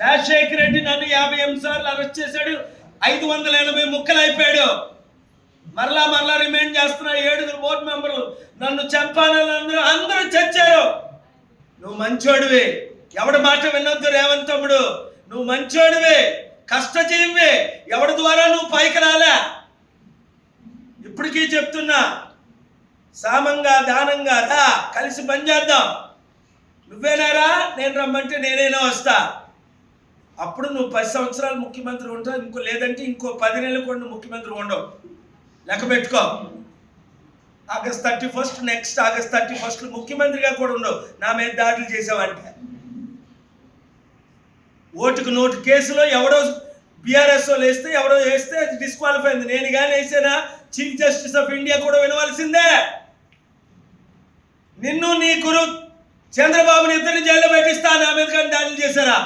రాజశేఖర రెడ్డి నన్ను 58 సార్లు అరెస్ట్ చేశాడు, 580 ముక్కలు అయిపోయాడు. మరలా రిమైండ్ చేస్తున్న 7 బోర్డు మెంబర్లు నన్ను చంపాలని అందరూ చచ్చారు. నువ్వు మంచోడివే, ఎవడి మాట వినొద్దు రేవంత్ తమ్ముడు. నువ్వు మంచోడివే, కష్టజీవివే, ఎవడి ద్వారా నువ్వు పైకి రాలే. ఇప్పటికీ చెప్తున్నా, సామంగా దానంగా రా, కలిసి పనిచేద్దాం. నువ్వేనారా, నేను రమ్మంటే నేనైనా వస్తా. అప్పుడు నువ్వు 10 సంవత్సరాలు ముఖ్యమంత్రి ఉంటావు, లేదంటే ఇంకో 10 నెలలు కూడా నువ్వు ముఖ్యమంత్రి ఉండవు. లెక్క పెట్టుకో. ఆగస్ట్ 31 నెక్స్ట్ ఆగస్ట్ 31 ముఖ్యమంత్రిగా కూడా ఉండవు నా మీద దాడులు చేసావంటే. ఓటుకు నోటు కేసులో ఎవడో బీఆర్ఎస్ వాళ్ళు వేస్తే, ఎవడో వేస్తే అది డిస్క్వాలిఫై అయింది. నేను కానీ వేసానా, చీఫ్ జస్టిస్ ఆఫ్ ఇండియా కూడా వినవలసిందే. నిన్ను నీ గురు చంద్రబాబుని ఇద్దరిని జైల్లో పెట్టిస్తా, నా మీద కానీ దాడులు చేశారా?